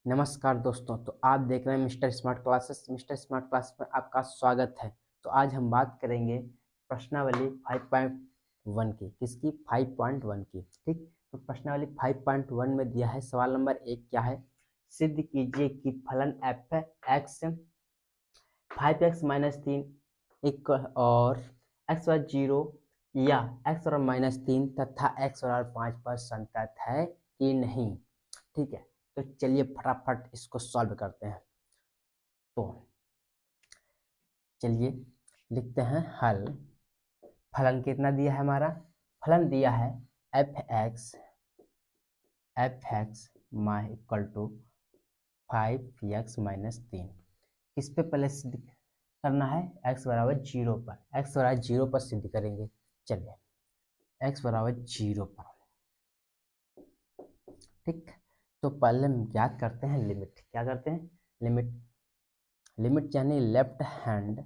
नमस्कार दोस्तों। तो आप देख रहे हैं mister smart classes. Mister smart class में आपका स्वागत है। तो आज हम बात करेंगे प्रश्नावली 5.1 की। किसकी? 5.1 की। ठीक, तो प्रश्नावली 5.1 में दिया है सवाल नंबर 1 क्या है? सिद्ध कीजिए कि फलन एफ एक्स 5x - 3 इक्वल और x बराबर 0 या x बराबर -3 तथा x बराबर 5 पर संतत है कि नहीं। ठीक है, तो चलिए फटाफट इसको सॉल्व करते हैं। तो चलिए लिखते हैं हल। फलन कितना दिया है हमारा? फलन दिया है F X equal to 5x - 3। किस पे पहले सिद्ध करना है? x बराबर 0 पर। x बराबर 0 पर सिद्ध करेंगे। चलिए x बराबर 0 पर। ठीक, तो पहले हम ज्ञात करते हैं लिमिट। क्या करते हैं? लिमिट यानी left hand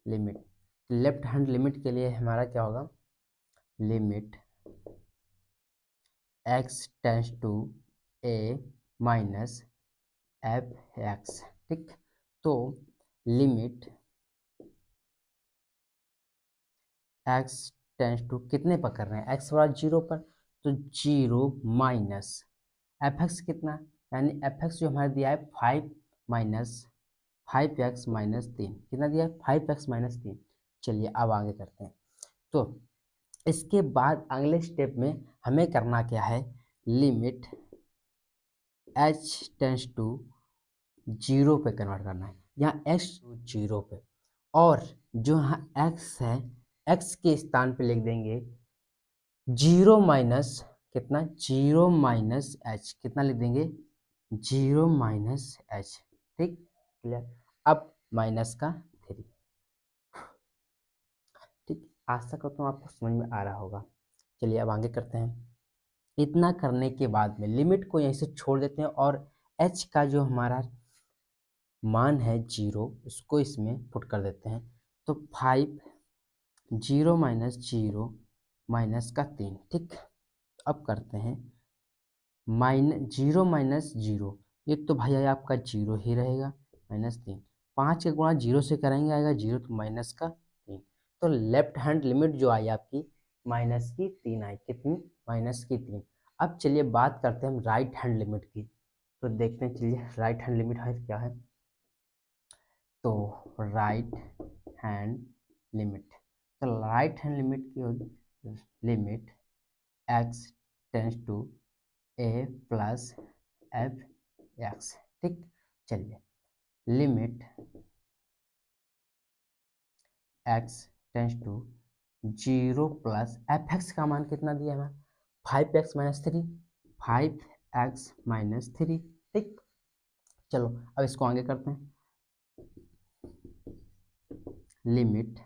limit. Left hand limit के लिए हमारा क्या होगा? Limit x tends to a minus F X. ठीक, तो लिमिट x टेंड्स टू कितने पर कर रहे हैं? x बराबर 0 पर, तो 0 माइनस एफ एक्स कितना, यानी एफ एक्स जो हमारा दिया है 5x - 3। कितना दिया है? 5x - 3। चलिए अब आगे करते हैं। तो इसके बाद अगले स्टेप में हमें करना क्या है? लिमिट h टेंड्स टू 0 पे कन्वर्ट करना है, यहाँ x टू 0 पे। और जो यहाँ x है, x के स्थान पे लिख देंगे 0 माइनस कितना? 0 माइनस h। कितना लिख देंगे? 0 माइनस h। ठीक, क्लियर। अब माइनस का 3। ठीक, आशा करता हूँ आपको समझ में आ रहा होगा। चलिए अब आगे करते हैं। इतना करने के बाद में लिमिट को यहीं से छोड़ देते हैं और h का जो हमारा मान है 0, उसको इसमें पुट कर देते हैं। तो 5 0 माइनस 0 माइनस का 3। ठीक, अब करते हैं 0 माइनस 0। ये तो भैया आपका 0 ही रहेगा, -3। 5 के गुणा 0 से करेंगे आएगा 0, तो माइनस का 3। तो लेफ्ट हैंड लिमिट जो आई आपकी माइनस की 3 आई। कितनी? माइनस की 3। अब चलिए बात करते हैं हम राइट हैंड लिमिट की। तो देखते हैं, चलिए राइट हैंड लिमिट है क्या है। तो राइट हैंड लिमिट, तो राइट हैंड लिमिट की होगी limit x tends to a plus F X. ठीक, चलिए limit x tends to 0 plus F X का मान कितना दिया है? 5x - 3। 5x - 3। ठीक, चलो अब इसको आगे करते हैं। लिमिट,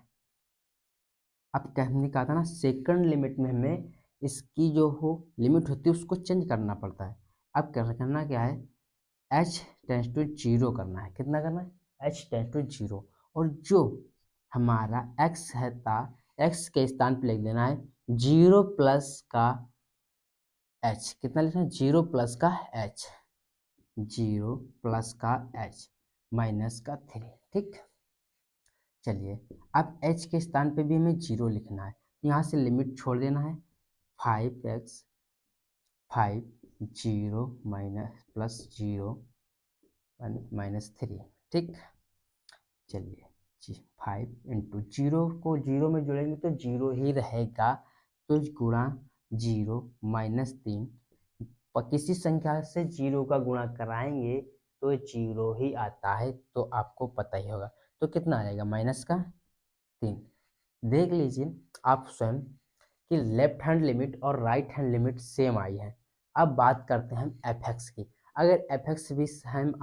अब हमने कहा था ना सेकंड लिमिट में हमें इसकी जो हो लिमिट होती है उसको चेंज करना पड़ता है। अब करना क्या है? h टेंड्स टू 0 करना है। कितना करना है? h tends to 0। और जो हमारा x है था, x के स्थान पर लिख देना है 0 प्लस का h। कितना लिखना है? 0 प्लस का h। 0 प्लस का h माइनस का 3। ठीक, चलिए अब h के स्थान पे भी हमें 0 लिखना है। यहाँ से लिमिट छोड़ देना है। 5x 0 minus plus 0 -3। ठीक, चलिए 5 इंटू 0 को 0 में जोड़ेंगे तो 0 ही रहेगा, तो गुणा 0 -3। किसी संख्या से 0 का गुणा कराएंगे तो 0 ही आता है, तो आपको पता ही होगा। तो कितना आएगा? माइनस का 3। देख लीजिए आप स्वयं कि लेफ्ट हैंड लिमिट और राइट हैंड लिमिट सेम आई है। अब बात करते हैं हम एफ एक्स की। अगर एफ एक्स भी सेम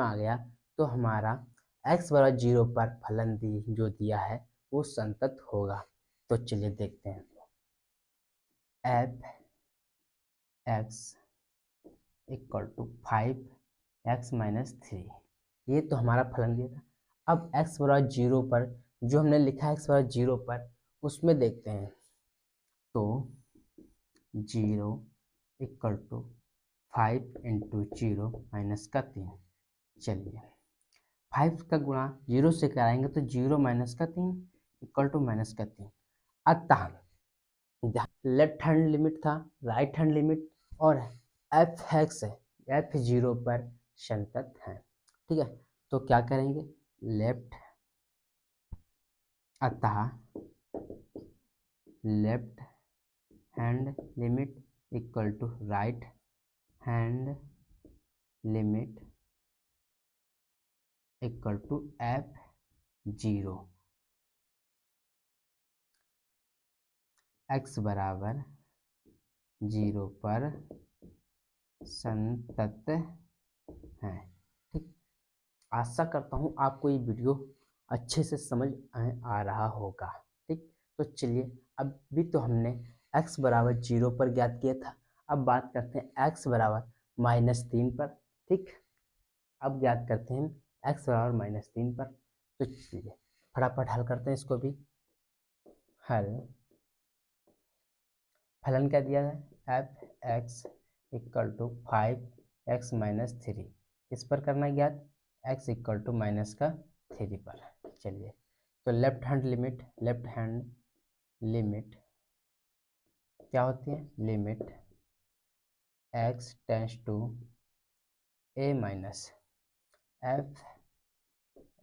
आ गया, तो हमारा x बराबर 0 पर फलन जो दिया है वो संतत होगा। तो चलिए देखते हैं। F X equal to 5x - 3, ये तो हमारा फलन दिया था। अब x बराबर 0 पर जो हमने लिखा है x बराबर 0 पर, उसमें देखते हैं। तो 0 इक्वल टू 5 इंटू 0 माइनस का 3। चलिए 5 का गुणा 0 से कराएंगे तो 0 माइनस का 3 इक्वल टू माइनस का 3। अतः लेफ्ट हैंड लिमिट था, राइट हैंड लिमिट और एफ एक्स एफ 0 पर संतत है। ठीक है, तो क्या करेंगे, लेफ्ट, अतः left hand limit equal to right hand limit equal to F 0 X बराबर 0 पर संतत है। ठीक, आशा करता हूँ आपको ये वीडियो अच्छे से समझ आ रहा होगा। ठीक, तो चलिए अभी तो हमने x बराबर 0 पर ज्ञात किया था, अब बात करते हैं x बराबर -3 पर। ठीक, अब ज्ञात करते हैं x बराबर -3 पर। तो चलिए फटाफट हल करते हैं इसको भी। हल, फलन क्या दिया है, F X equal to 5x - 3, इस पर करना ज्ञात, x इक्वल टू माइनस का 3 पर। चलिए तो लेफ्ट हैंड लिमिट क्या होती है, limit x tends to a minus F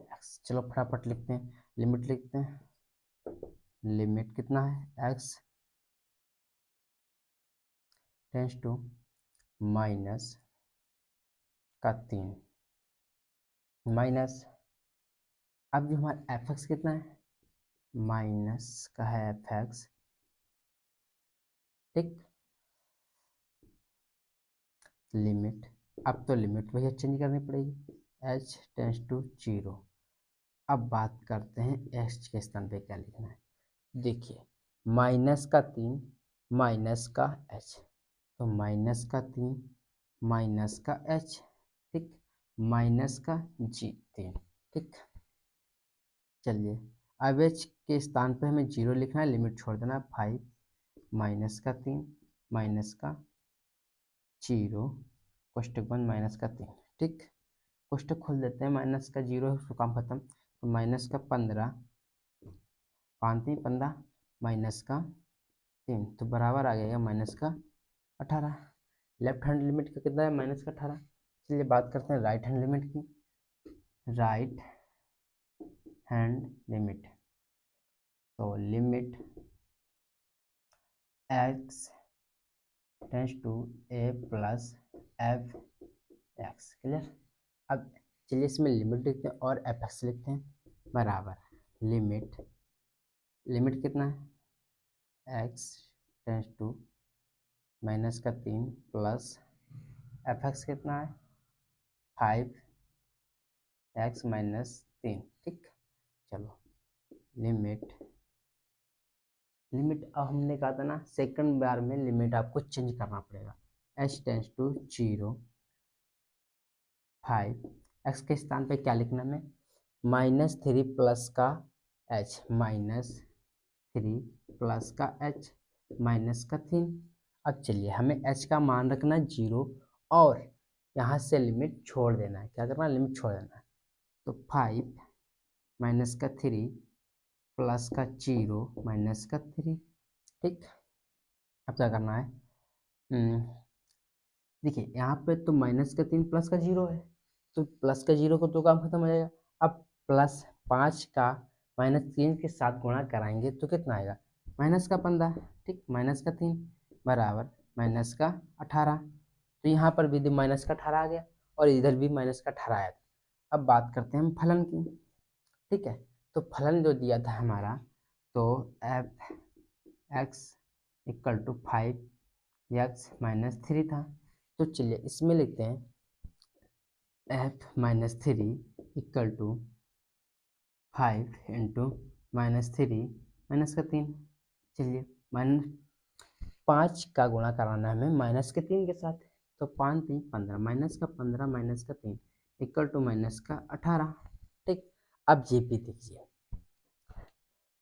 X. चलो फटाफट लिखते हैं, लिमिट लिखते हैं, लिमिट कितना है, x टेंस टू माइनस का 3 माइनस, अब जो हमारा एफ एक्स कितना है, माइनस का है एफ एक्स। ठीक, लिमिट, अब तो लिमिट भैया चेंज करनी पड़ेगी, h टेंस टू 0। अब बात करते हैं h के स्थान पे क्या लिखना है। देखिए -3 माइनस का h, तो -3 माइनस का h, ठीक, माइनस का g3। ठीक, चलिए अब h के स्थान पे हमें 0 लिखना है, लिमिट छोड़ देना, 5 -3 माइनस का 0 कोष्टक बंद -3। ठीक, कोष्टक खोल देते हैं, माइनस का 0 है उसको काम खत्म, तो माइनस का 15 5 3 15 माइनस का 3, तो बराबर आ जाएगा माइनस का 18। लेफ्ट हैंड लिमिट का कितना है, माइनस का 18। चलिए बात करते हैं राइट हैंड लिमिट की। राइट हैंड लिमिट, तो limit x tends to a plus F X. Clear, अब चलिए इसमें लिमिट लिखते हैं और एफ एक्स लिखते हैं, बराबर लिमिट कितना है, x टेंस टू माइनस का 3 प्लस एफ एक्स कितना है, 5x - 3। ठीक, चलो लिमिट अब हमने कहा था ना सेकंड बार में लिमिट आपको चेंज करना पड़ेगा, h टेंस टू 0 5 x के स्थान पे क्या लिखना है, -3 प्लस का h, -3 प्लस का h माइनस का 3। अब चलिए हमें h का मान रखना है 0 और यहाँ से लिमिट छोड़ देना है, क्या करना है, लिमिट छोड़ देना है, तो 5 माइनस का 3 प्लस का 0 माइनस का 3। ठीक, अब क्या करना है, देखिए यहाँ पे तो माइनस का 3 प्लस का 0 है, तो प्लस का 0 को तो काम खत्म हो जाएगा। अब प्लस 5 का -3 के साथ गुणा कराएंगे तो कितना आएगा, माइनस का 15। ठीक, माइनस का 3 बराबर माइनस का 18, तो यहाँ पर भी माइनस का 18 आ गया और इधर भी माइनस का 18 आया था। अब बात करते हैं हम फलन की। ठीक है, तो फलन जो दिया था हमारा, तो F X equal to 5x - 3 था, तो चलिए इसमें लिखते हैं f - 3 equal to 5 into -3 minus का 3। चलिए -5 का गुणा कराना है हमें माइनस के 3 के साथ, तो 5 3 15 माइनस का 15 माइनस का 3 इक्वल टू माइनस का 18। ठीक, अब जीपी देखिए,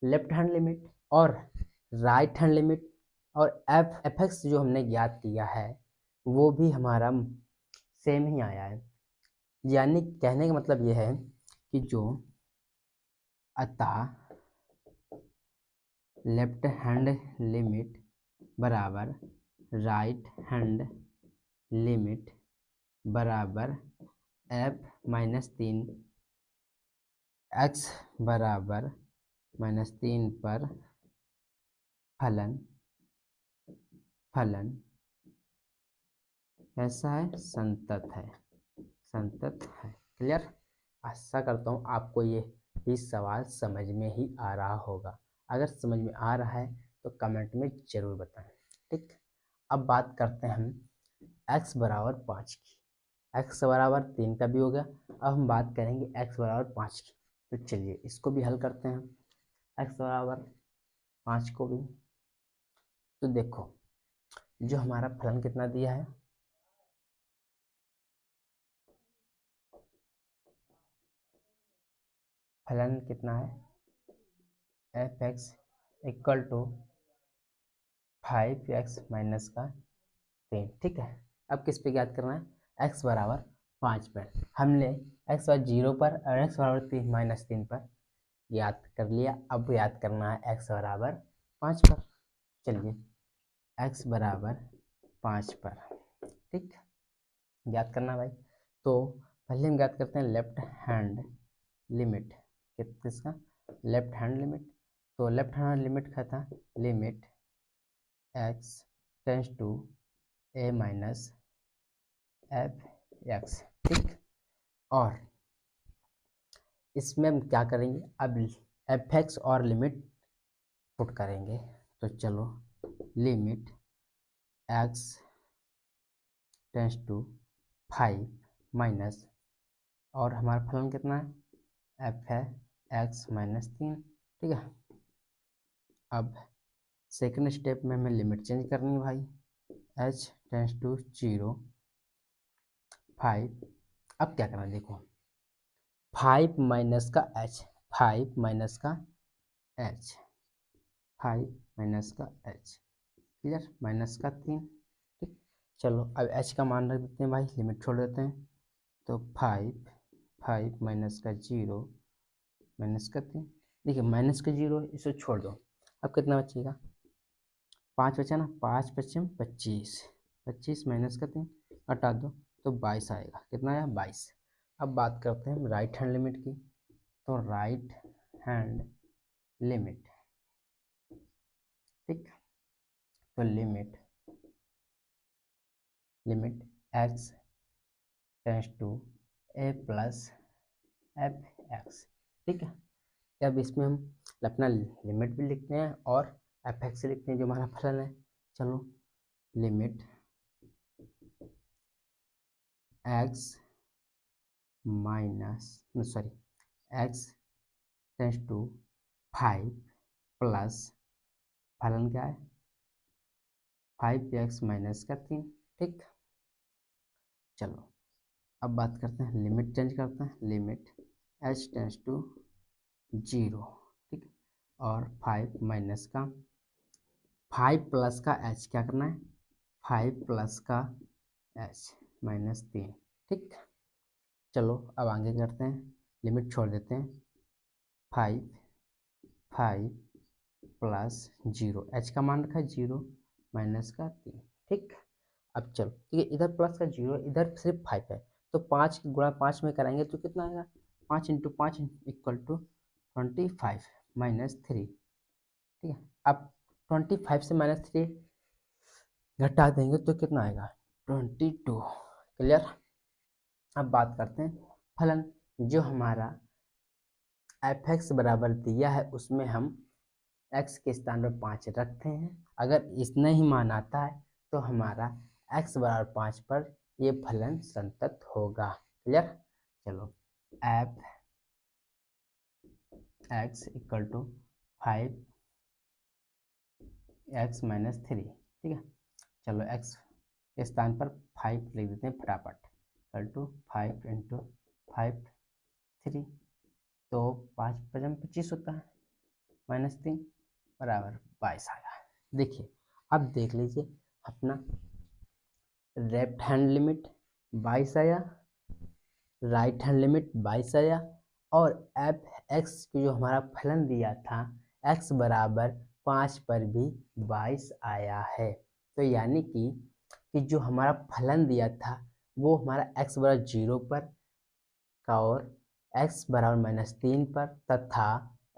लेफ्ट हैंड लिमिट और राइट हैंड लिमिट और एफ एक्स जो हमने ज्ञात किया है, वो भी हमारा सेम ही आया है। यानी कहने का मतलब ये है कि जो अतः लेफ्ट हैंड लिमिट बराबर राइट हैंड लिमिट बराबर f-3 x बराबर -3 पर फलन कैसा है? संतत है। संतत है। क्लियर? आशा करता हूँ आपको ये सवाल समझ में ही आ रहा होगा। अगर समझ में आ रहा है तो कमेंट में ज़रूर बताएं। ठीक, अब बात करते हैं हम x बराबर 5 की। x बराबर 3 का भी हो गया। अब हम बात करेंगे x बराबर 5 की। तो चलिए इसको भी हल करते हैं। x बराबर 5 को भी तो देखो जो हमारा फलन कितना दिया है, फलन कितना है, f(x) equal to 5x minus का 3। ठीक है, अब किस पे याद करना है? x बराबर 5 पर। हमने x बराबर 0 पर और x बराबर 3 -3 पर याद कर लिया। अब याद करना है x बराबर 5 पर। चलिए x बराबर 5 पर, ठीक, याद करना भाई। तो पहले हम याद करते हैं लेफ्ट हैंड लिमिट। किसका? Left hand limit. तो लेफ्ट हैंड लिमिट का था limit x tends to a minus f(x). ठीक, और इसमें हम क्या करेंगे? अब f(x) और लिमिट पुट करेंगे। तो चलो limit x tends to 5 minus, और हमारा फलन कितना है? f है x -3। ठीक है, अब सेकंड स्टेप में हमें लिमिट चेंज करनी है भाई। h tends to 0 5। अब क्या करना है देखो, 5 माइनस का h, 5 माइनस का h, 5 माइनस का h, क्लियर? माइनस का 3। ठीक, चलो अब h का मान रख देते हैं भाई, लिमिट छोड़ देते हैं। तो 5 माइनस का 0 माइनस का 3। देखिए माइनस का 0 इसे छोड़ दो, अब कितना बचेगा? 5 बचा ना, 5 पच्चीम 25, 25 माइनस का 3 हटा दो तो 22 आएगा। कितना आया? 22। अब बात करते हैं राइट हैंड लिमिट की। तो राइट हैंड लिमिट, ठीक, तो limit x tends to a plus f(x). ठीक है, अब इसमें हम अपना लिमिट भी लिखते हैं और f(x) लिखते हैं जो हमारा फलन है। चलो limit x minus sorry x tends to 5 plus फलन क्या है? 5x माइनस का 3। ठीक, चलो अब बात करते हैं, लिमिट चेंज करते हैं। लिमिट h टेंस टू 0, ठीक, और 5 माइनस का 5 प्लस का h क्या करना है? 5 प्लस का h -3। ठीक, चलो अब आगे करते हैं, लिमिट छोड़ देते हैं। 5 प्लस 0, h का मान रखा है 0 माइनस का 3। ठीक, अब चलो ठीक है, इधर प्लस का 0, इधर सिर्फ 5 है। तो 5 गुणा 5 में कराएंगे तो कितना आएगा? 5 इंटू 5 इक्वल टू 25 -3। ठीक है, अब 25 से -3 घटा देंगे तो कितना आएगा? 22। क्लियर? अब बात करते हैं फलन। जो हमारा f(x) बराबर दिया है उसमें हम x के स्थान पर 5 रखते हैं। अगर इतना ही मान आता है तो हमारा x बराबर 5 पर ये फलन संतत होगा। क्लियर? चलो f(x) इक्वल टू 5x -3। ठीक है, चलो x के स्थान पर 5 लिख देते हैं फटाफट। इक्वल टू 5 इंटू 5 3, तो 5 पचम 25 होता है, -3 बराबर 22 आया। देखिए अब देख लीजिए अपना लेफ्ट हैंड लिमिट 22 आया, राइट हैंड लिमिट 22 आया, और एफ एक्स की जो हमारा फलन दिया था x बराबर 5 पर भी 22 आया है। तो यानी कि जो हमारा फलन दिया था वो हमारा x बराबर 0 पर और x बराबर -3 पर तथा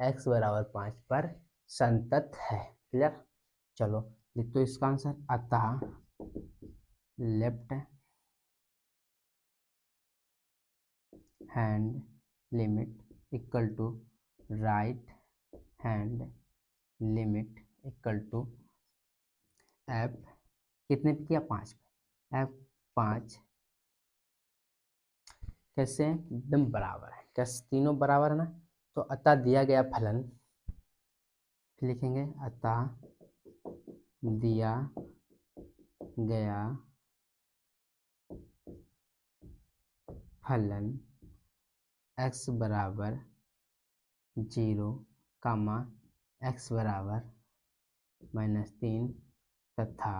x बराबर 5 पर संतत है। क्लियर? चलो लिख दो इसका आंसर। अतः left hand limit equal to right hand limit equal to F कितने पे किया 5 पे, एफ 5 कैसे एकदम बराबर है, कैसे तीनों बराबर है ना। तो अतः दिया गया फलन लिखेंगे, अतः दिया गया फलन x बराबर 0, x बराबर -3 तथा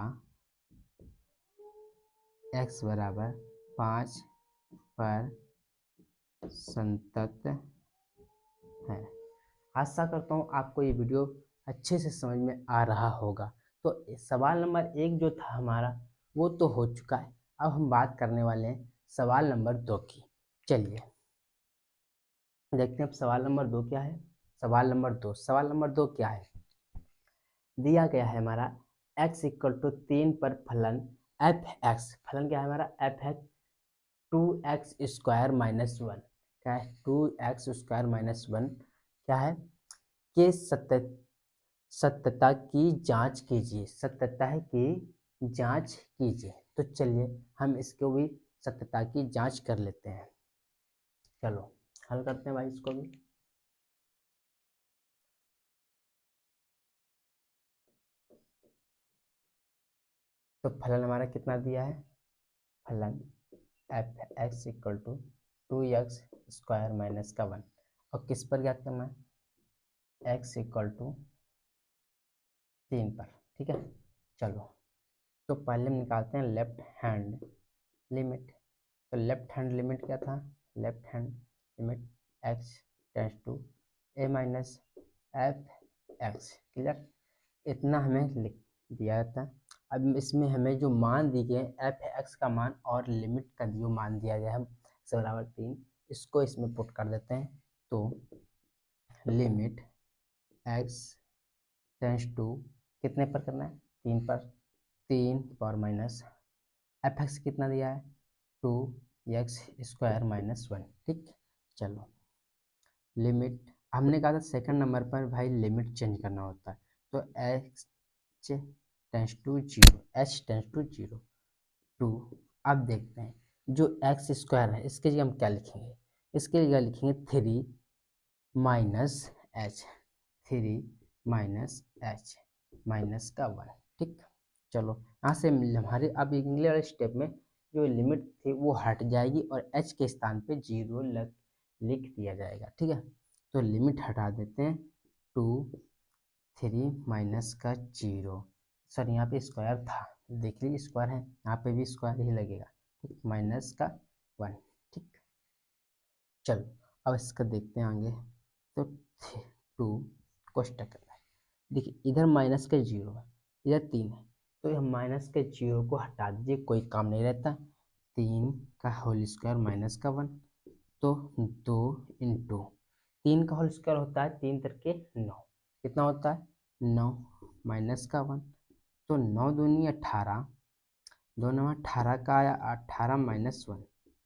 x बराबर 5 पर संतत है। आशा करता हूँ आपको ये वीडियो अच्छे से समझ में आ रहा होगा। तो सवाल नंबर 1 जो था हमारा वो तो हो चुका है। अब हम बात करने वाले हैं सवाल नंबर 2 की। चलिए देखते हैं अब सवाल नंबर 2 क्या है। सवाल नंबर 2 क्या है, दिया गया है हमारा x इक्वल टू 3 पर फलन एफ एक्स, फलन क्या है हमारा एफ एक्स 2x² - 1, क्या है 2x² - 1 क्या है कि सत्यता की जांच कीजिए, सत्यता की जांच कीजिए। तो चलिए हम इसको भी सत्यता की जांच कर लेते हैं। चलो हल करते हैं भाई इसको भी। तो फलन हमारा कितना दिया है, फलन F X equal to 2x² - 1 और किस पर ज्ञात करना है, x इक्वल टू 3 पर। ठीक है चलो तो पहले हम निकालते हैं लेफ्ट हैंड लिमिट। तो लेफ्ट हैंड लिमिट क्या था, left hand limit x tends to a minus F X. Clear? इतना हमें लिख दिया था। अब इसमें हमें जो मान दिए गए एफ एक्स का मान और लिमिट का जो मान दिया गया है x बराबर 3, इसको इसमें पुट कर देते हैं। तो लिमिट x टेंस टू कितने पर करना है, 3 पर, 3 पावर माइनस एफ एक्स कितना दिया है 2x² - 1। ठीक चलो लिमिट हमने कहा था सेकंड नंबर पर भाई लिमिट चेंज करना होता है। तो x tends to 0, h tends to 0 टू। अब देखते हैं जो x² है इसके जगह हम क्या लिखेंगे, इसके जगह लिखेंगे 3 minus h, 3 minus h minus का 1। ठीक चलो यहाँ से हमारे अब अगले वाले स्टेप में जो लिमिट थी वो हट जाएगी और h के स्थान पे 0 लिख दिया जाएगा। ठीक है तो लिमिट हटा देते हैं 2 3 माइनस का 0, सर यहाँ पे स्क्वायर था, देख लीजिए स्क्वायर है, यहाँ पे भी स्क्वायर ही लगेगा। ठीक माइनस का 1। ठीक चलो अब इसका देखते हैं आगे। तो 2 कोष्टक करना है, देखिए इधर माइनस का 0 है, इधर 3 है, तो हम माइनस के 0 को हटा दीजिए, कोई काम नहीं रहता। 3 का होल स्क्वायर माइनस का 1, तो 2 इंटू 3 का होल स्क्वायर होता है 3 तरके 9, कितना होता है 9 माइनस का 1, तो 9 दूनी 18, 2 9 18 का आया 18 माइनस 1।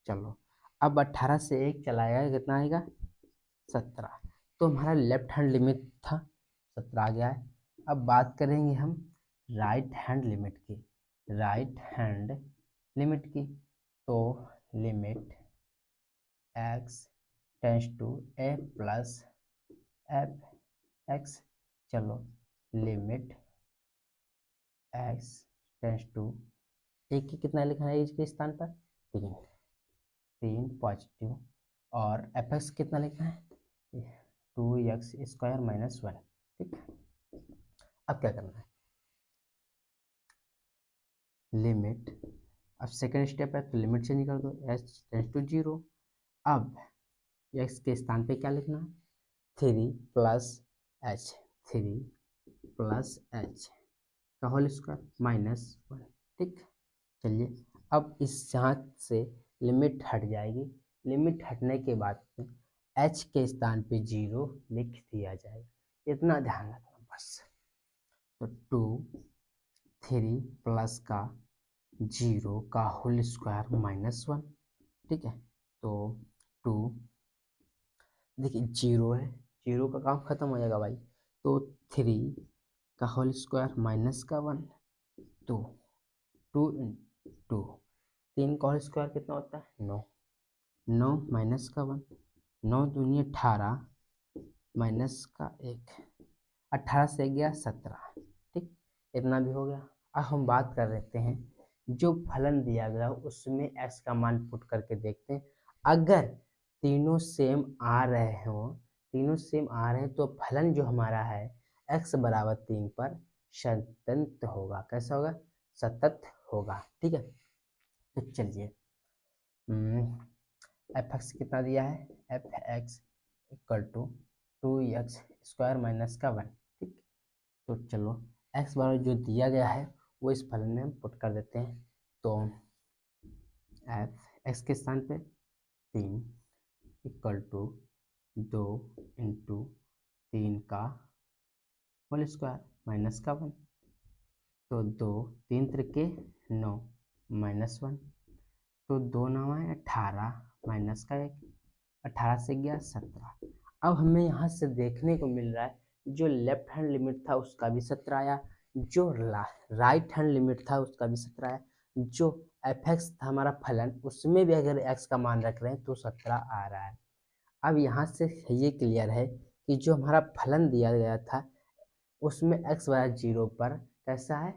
चलो अब 18 से 1 चलाएगा कितना आएगा 17। तो हमारा लेफ्ट हैंड लिमिट था 17 आ गया है। अब बात करेंगे हम राइट हैंड लिमिट की, राइट हैंड लिमिट की। तो limit x tends to a plus F X. चलो लिमिट x टेंस टू एक की कितना लिखना है इसके स्थान पर 3, 3 पॉजिटिव, और एफ एक्स कितना लिखना है 2x² - 1। ठीक अब क्या करना है, लिमिट अब सेकेंड स्टेप है तो लिमिट चेंज कर दो, h टेंस टू 0। अब x के स्थान पे क्या लिखना है, 3 प्लस एच, 3 प्लस एच का होल स्क्वायर -1। ठीक, चलिए अब इस यहाँ से लिमिट हट जाएगी, लिमिट हटने के बाद h के स्थान पे 0 लिख दिया जाएगा, इतना ध्यान रखना बस। तो 2 3 प्लस का 0 का होल स्क्वायर -1। ठीक है, तो 2 देखिए 0 है, 0 का काम खत्म हो जाएगा भाई, तो 3 का होल स्क्वायर -1, तो 2 इंटू 3 का होल स्क्वायर कितना होता है 9, 9 -1, 9 दूनी 18 -1, 18 से गया 17। ठीक, इतना भी हो गया। अब हम बात कर लेते हैं जो फलन दिया गया उसमें x का मान पुट करके देखते हैं। अगर तीनों सेम आ रहे हों, तीनों सेम आ रहे हैं तो फलन जो हमारा है x बराबर 3 पर सतत होगा। कैसा होगा, सतत होगा। ठीक है, तो चलिए एफ एक्स कितना दिया है, F X equal to 2x square -1। ठीक, तो चलो x बराबर जो दिया गया है वो इस फलन में हम पुट कर देते हैं। तो एफ एक्स के स्थान पे 3 इक्वल टू 2 इंटू 3 का होल स्क्वायर -1, तो 2 3 त्रिके 9 -1, तो 2 9 है 18 -1, 18 से गया 17। अब हमें यहाँ से देखने को मिल रहा है जो लेफ्ट हैंड लिमिट था उसका भी 17 आया, जो राइट हैंड लिमिट था उसका भी 17 आया, जो एफ एक्स था हमारा फलन उसमें भी अगर एक्स का मान रख रहे हैं तो 17 आ रहा है। अब यहाँ से ये क्लियर है कि जो हमारा फलन दिया गया था उसमें एक्स बराबर 0 पर कैसा है,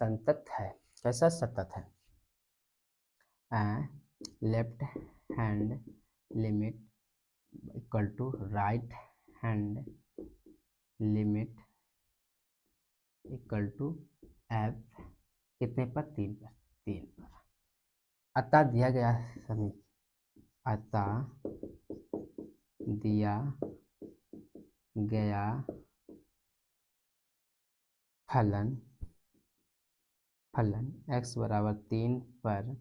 संतत है। कैसा, सतत है। Left hand limit equal to right hand limit equal to F कितने पर, 3 पर, 3 पर। अतः दिया गया समी, अतः दिया गया फलन x बराबर 3 पर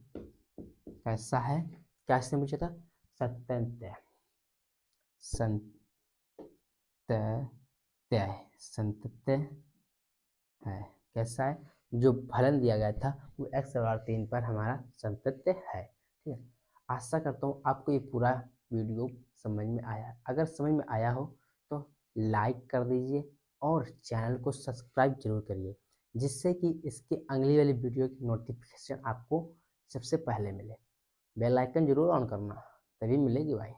कैसा है, क्या इसने पूछा था, सतत है। कैसा है, जो फलन दिया गया था वो x बराबर 3 पर हमारा संतत है। ठीक है, आशा करता हूँ आपको ये पूरा वीडियो समझ में आया। अगर समझ में आया हो तो लाइक कर दीजिए और चैनल को सब्सक्राइब जरूर करिए, जिससे कि इसके अगली वाली वीडियो की नोटिफिकेशन आपको सबसे पहले मिले। बेल आइकन जरूर ऑन करना, तभी मिलेगी भाई।